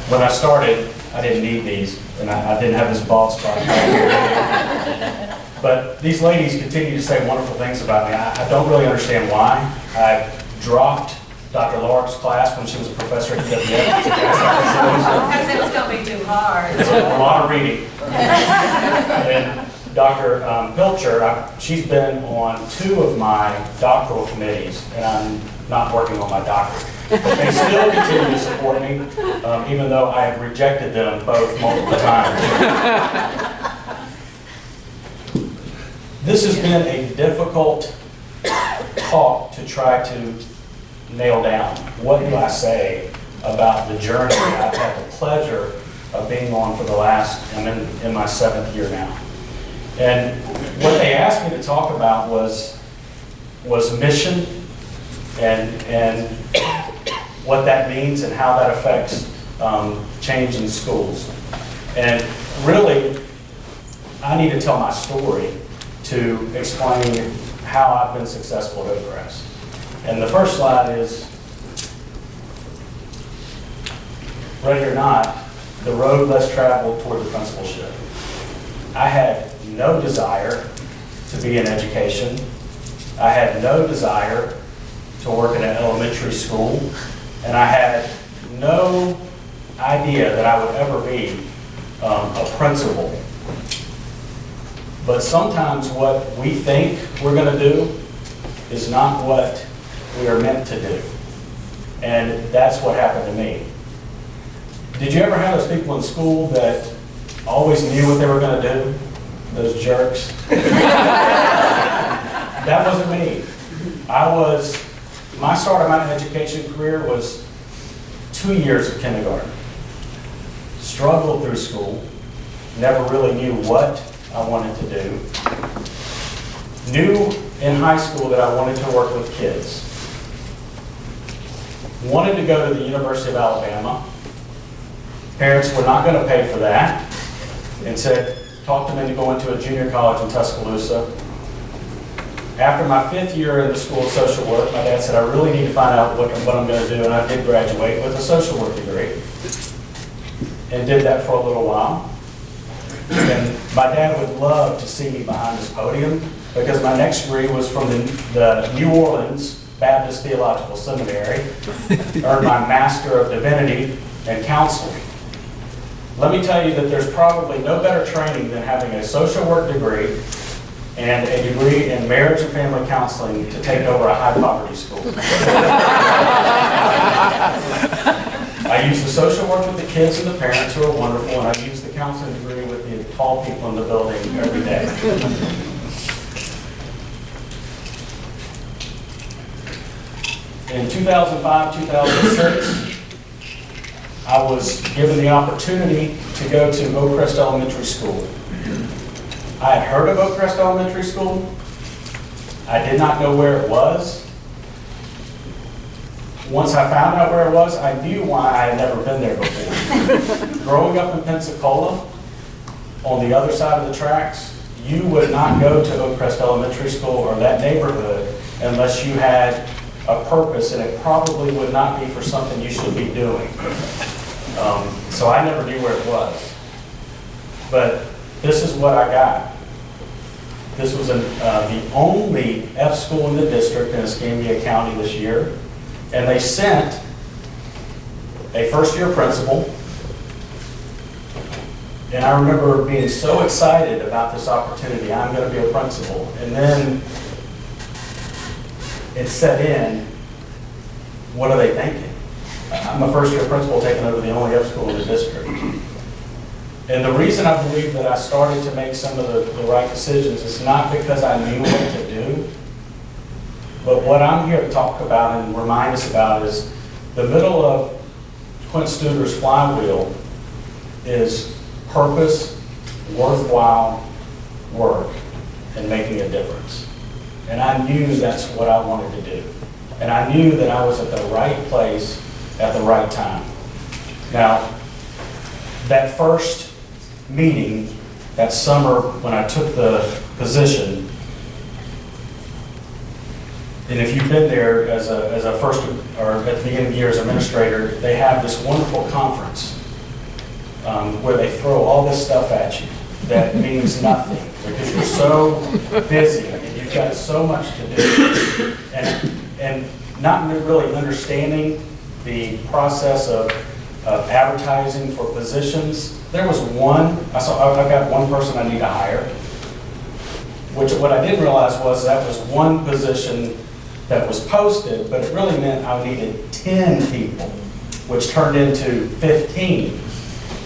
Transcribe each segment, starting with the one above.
when I started, I didn't need these, and I didn't have this bald spot. But these ladies continue to say wonderful things about me. I don't really understand why. I dropped Dr. Lark's class when she was a professor at UWF. Because it was going to be too hard. It's a lot of reading. And Dr. Pilcher, she's been on 2 of my doctoral committees, and I'm not working on my doctorate. But they still continue to support me, even though I have rejected them both multiple times. This has been a difficult talk to try to nail down. What do I say about the journey I've had the pleasure of being on for the last, I'm in my 7th year now. And what they asked me to talk about was mission and what that means and how that affects change in schools. And really, I need to tell my story to explain how I've been successful at Oakcrest. And the first slide is, ready or not, the road less traveled toward the principalship. I had no desire to be in education. I had no desire to work in an elementary school. And I had no idea that I would ever be a principal. But sometimes what we think we're going to do is not what we are meant to do. And that's what happened to me. Did you ever have those people in school that always knew what they were going to do? Those jerks? That wasn't me. My start of my education career was 2 years of kindergarten. Struggled through school, never really knew what I wanted to do. Knew in high school that I wanted to work with kids. Wanted to go to the University of Alabama. Parents were not going to pay for that and said, talked them into going to a junior college in Tuscaloosa. After my 5th year in the School of Social Work, my dad said, I really need to find out what I'm going to do, and I did graduate with a social work degree and did that for a little while. And my dad would love to see me behind this podium because my next degree was from the New Orleans Baptist Theological Seminary, earned my Master of Divinity and Counseling. Let me tell you that there's probably no better training than having a social work degree and a degree in marriage and family counseling to take over a high poverty school. I use the social work with the kids and the parents who are wonderful, and I use the counseling degree with the tall people in the building every day. In 2005, 2006, I was given the opportunity to go to Oakcrest Elementary School. I had heard of Oakcrest Elementary School. I did not know where it was. Once I found out where it was, I knew why I had never been there before. Growing up in Pensacola, on the other side of the tracks, you would not go to Oakcrest Elementary School or that neighborhood unless you had a purpose, and it probably would not be for something you should be doing. So I never knew where it was. But this is what I got. This was the only F school in the district in Escambia County this year. And they sent a first-year principal. And I remember being so excited about this opportunity. I'm going to be a principal. And then it set in, what are they thinking? I'm a first-year principal taking over the only F school in the district. And the reason I believe that I started to make some of the right decisions is not because I knew what to do, but what I'm here to talk about and remind us about is the middle of Quint Studer's flywheel is purpose, worthwhile work, and making a difference. And I knew that's what I wanted to do. And I knew that I was at the right place at the right time. Now, that first meeting that summer when I took the position, and if you've been there as a first or at the beginning of the year as administrator, they have this wonderful conference where they throw all this stuff at you that means nothing because you're so busy and you've got so much to do. And not really understanding the process of advertising for positions. There was one, I've got one person I need to hire, which what I didn't realize was that was one position that was posted, but it really meant I needed 10 people, which turned into 15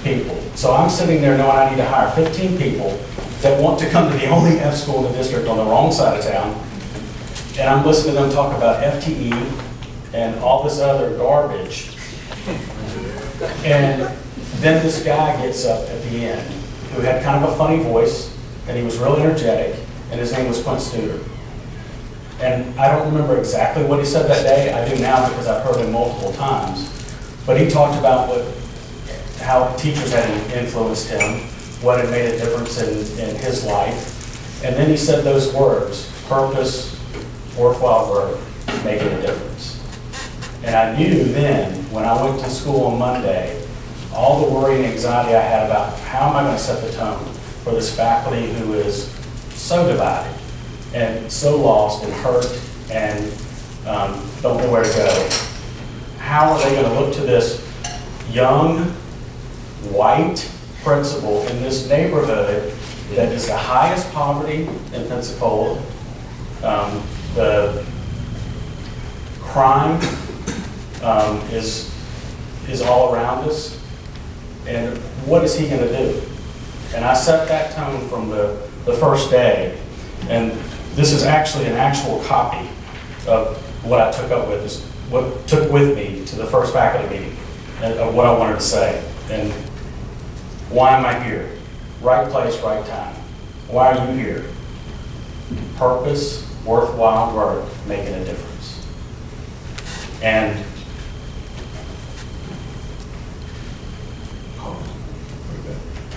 people. So I'm sitting there knowing I need to hire 15 people that want to come to the only F school in the district on the wrong side of town. And I'm listening to them talk about FTE and all this other garbage. And then this guy gets up at the end who had kind of a funny voice and he was really energetic, and his name was Quint Studer. And I don't remember exactly what he said that day. I do now because I've heard him multiple times. But he talked about how teachers had influenced him, what had made a difference in his life. And then he said those words, purpose, worthwhile work, making a difference. And I knew then, when I went to school on Monday, all the worry and anxiety I had about how am I going to set the tone for this faculty who is so divided and so lost and hurt and don't know where to go. How are they going to look to this young, white principal in this neighborhood that is the highest poverty in Pensacola? The crime is all around us. And what is he going to do? And I set that tone from the first day. And this is actually an actual copy of what I took up with, is what took with me to the first faculty meeting, and of what I wanted to say. And why am I here? Right place, right time. Why are you here? Purpose, worthwhile work, making a difference. And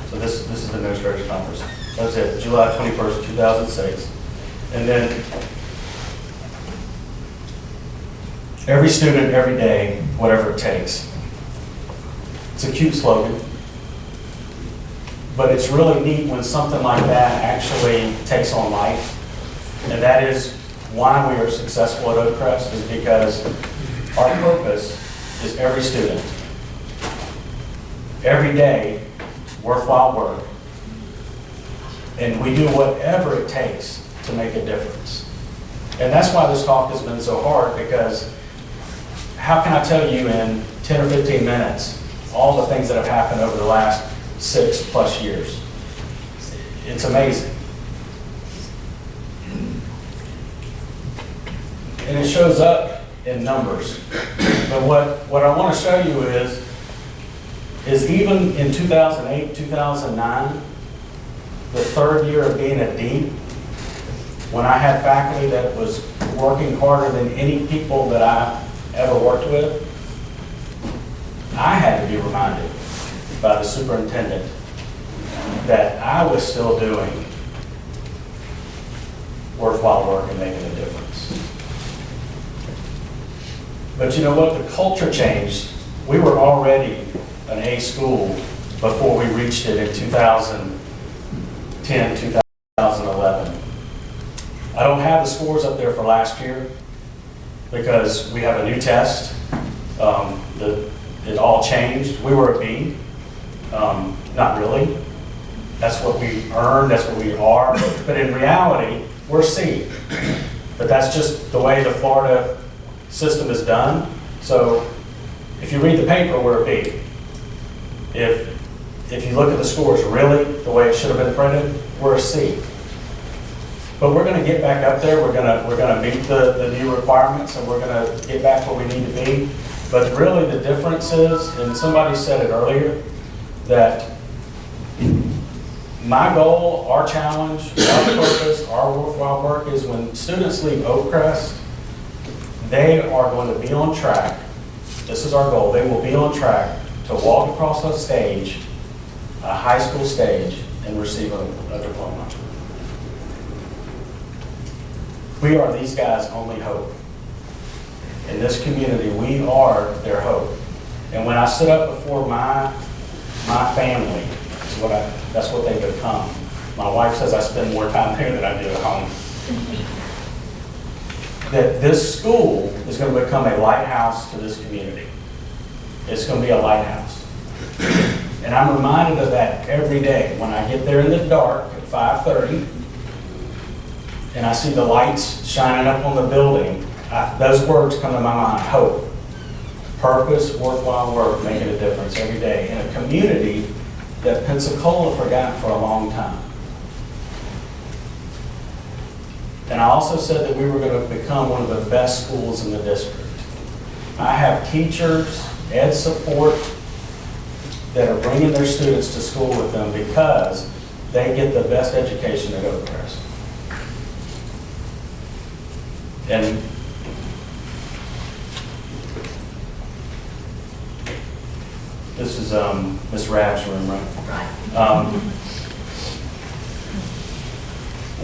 so this is the administration conference. That was it, July 21st, 2006. And then every student, every day, whatever it takes. It's a cute slogan, but it's really neat when something like that actually takes on life. And that is why we are successful at Oakcrest, is because our purpose is every student, every day, worthwhile work. And we do whatever it takes to make a difference. And that's why this talk has been so hard, because how can I tell you in 10 or 15 minutes all the things that have happened over the last 6+ years? It's amazing. And it shows up in numbers. But what I want to show you is even in 2008, 2009, the third year of being a dean, when I had faculty that was working harder than any people that I ever worked with, I had to be reminded by the superintendent that I was still doing worthwhile work and making a difference. But you know what? The culture changed. We were already an A school before we reached it in 2010, 2011. I don't have the scores up there for last year because we have a new test. It all changed. We were a B. Not really. That's what we earned, that's what we are. But in reality, we're C. But that's just the way the Florida system is done. So if you read the paper, we're a B. If you look at the scores really the way it should have been printed, we're a C. But we're going to get back up there. We're going to meet the new requirements, and we're going to get back where we need to be. But really the difference is, and somebody said it earlier, that my goal, our challenge, our purpose, our worthwhile work is when students leave Oakcrest, they are going to be on track. This is our goal. They will be on track to walk across a stage, a high school stage, and receive a diploma. We are these guys' only hope. In this community, we are their hope. And when I stood up before my my family. That's what they become. My wife says I spend more time there than I do at home. That this school is going to become a lighthouse to this community. It's going to be a lighthouse. And I'm reminded of that every day when I get there in the dark at 5:30 and I see the lights shining up on the building. Those words come to my mind: hope, purpose, worthwhile work, making a difference every day in a community that Pensacola forgot for a long time. And I also said that we were going to become one of the best schools in the district. I have teachers, ed support, that are bringing their students to school with them because they get the best education at Oakcrest. And this is Miss Rabb's room, right? Right.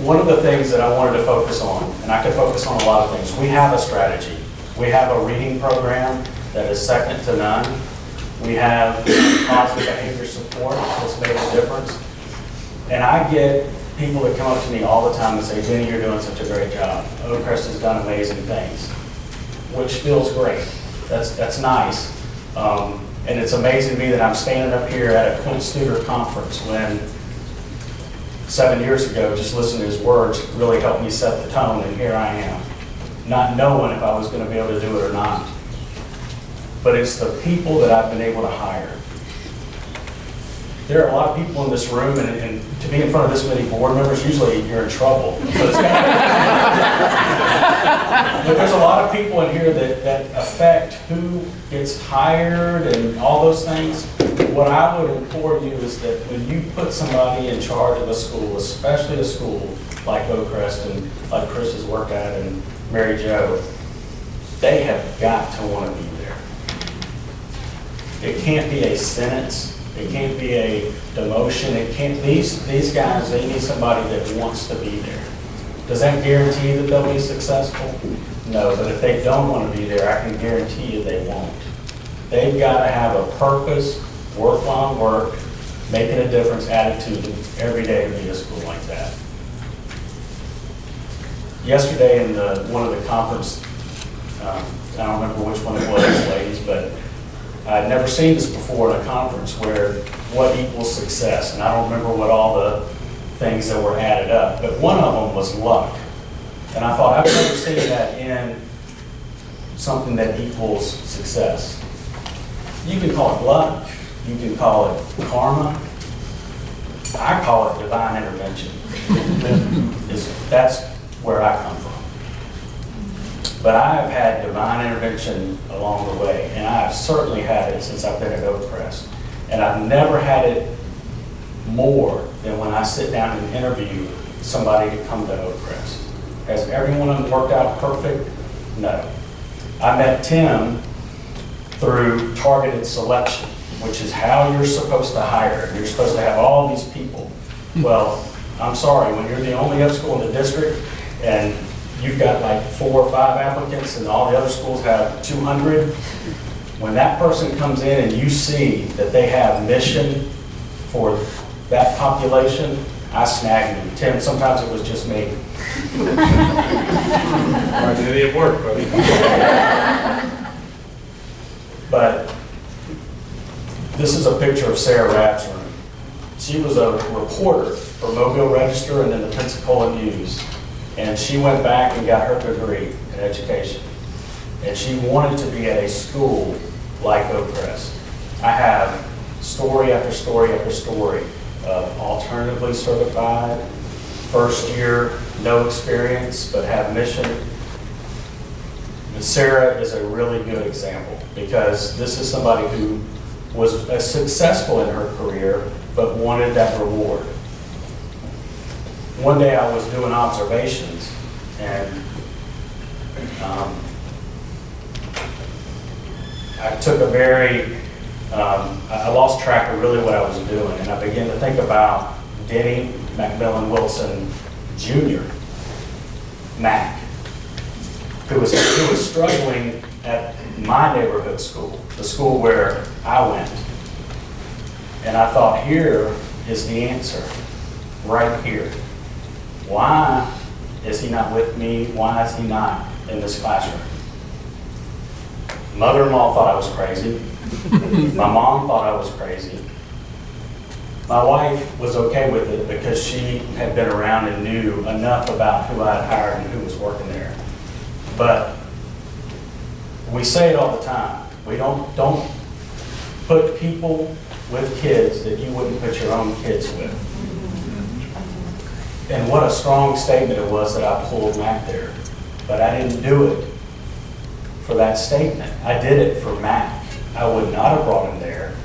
One of the things that I wanted to focus on, and I could focus on a lot of things, we have a strategy. We have a reading program that is second to none. We have positive behavior support that's made a difference. And I get people that come up to me all the time and say, Denny, you're doing such a great job. Oakcrest has done amazing things, which feels great. That's nice. And it's amazing to me that I'm standing up here at a Clint Studer conference when 7 years ago, just listening to his words really helped me set the tone, and here I am, not knowing if I was going to be able to do it or not. But it's the people that I've been able to hire. There are a lot of people in this room, and to be in front of this many board members, usually you're in trouble. But there's a lot of people in here that affect who gets hired and all those things. What I would implore you is that when you put somebody in charge of a school, especially a school like Oakcrest and like Chris has worked at and Mary Jo, they have got to want to be there. It can't be a sentence. It can't be a demotion. It can't. These guys, they need somebody that wants to be there. Does that guarantee that they'll be successful? No, but if they don't want to be there, I can guarantee you they won't. They've got to have a purpose, worthwhile work, making a difference attitude every day to be a school like that. Yesterday in one of the conference, I don't remember which one it was, ladies, but I'd never seen this before in a conference where what equals success, and I don't remember what all the things that were added up, but one of them was luck. And I thought, I've never seen that in something that equals success. You can call it luck, you can call it karma. I call it divine intervention. That's where I come from. But I have had divine intervention along the way, and I have certainly had it since I've been at Oakcrest. And I've never had it more than when I sit down and interview somebody to come to Oakcrest. Has every one of them worked out perfect? No. I met Tim through targeted selection, which is how you're supposed to hire. You're supposed to have all these people. Well, I'm sorry, when you're the only F school in the district and you've got like 4 or 5 applicants and all the other schools have 200, when that person comes in and you see that they have mission for that population, I snagged them. Tim, sometimes it was just me. Why did it work, buddy? But this is a picture of Sarah Rabb's room. She was a reporter for Mobile Register and then the Pensacola News. And she went back and got her degree in education. And she wanted to be at a school like Oakcrest. I have story after story after story of alternatively certified, first year, no experience, but have mission. And Sarah is a really good example because this is somebody who was successful in her career, but wanted that reward. One day I was doing observations and I took I lost track of really what I was doing, and I began to think about Denny Wilson Jr., Mac, who was struggling at my neighborhood school, the school where I went. And I thought, here is the answer, right here. Why is he not with me? Why is he not in this classroom? Mother-in-law thought I was crazy. My mom thought I was crazy. My wife was okay with it because she had been around and knew enough about who I had hired and who was working there. But we say it all the time. We don't put people with kids that you wouldn't put your own kids with. And what a strong statement it was that I pulled Matt there. But I didn't do it for that statement. I did it for Matt. I would not have brought him there.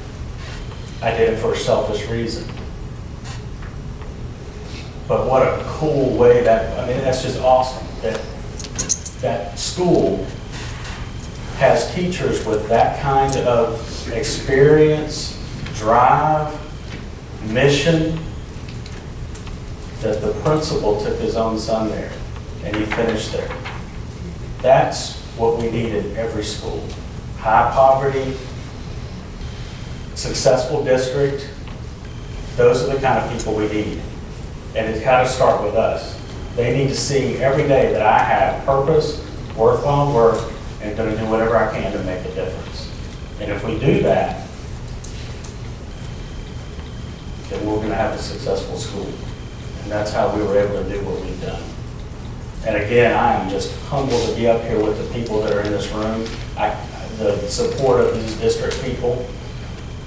I did it for a selfish reason. But what a cool way that's just awesome that school has teachers with that kind of experience, drive, mission, that the principal took his own son there and he finished there. That's what we need in every school. High poverty, successful district, those are the kind of people we need. And it's got to start with us. They need to see every day that I have purpose, worthwhile work, and going to do whatever I can to make a difference. And if we do that, then we're going to have a successful school. And that's how we were able to do what we've done. And again, I am just humbled to be up here with the people that are in this room. The support of these district people.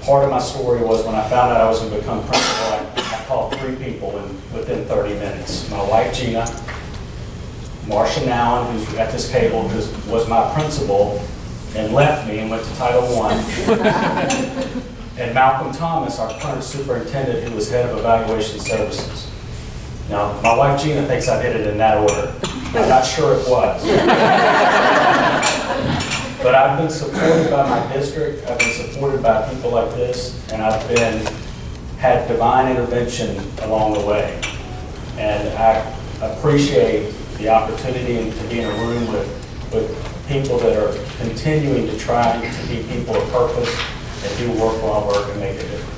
Part of my story was when I found out I was going to become principal, I called 3 people within 30 minutes. My wife, Gina, Marcia Nowen, who's at this table, who was my principal and left me and went to Title I, and Malcolm Thomas, our current superintendent, who was head of evaluation services. Now, my wife, Gina, thinks I did it in that order. I'm not sure it was. But I've been supported by my district, I've been supported by people like this, and I've had divine intervention along the way. And I appreciate the opportunity to be in a room with people that are continuing to try to be people of purpose and do worthwhile work and make a difference.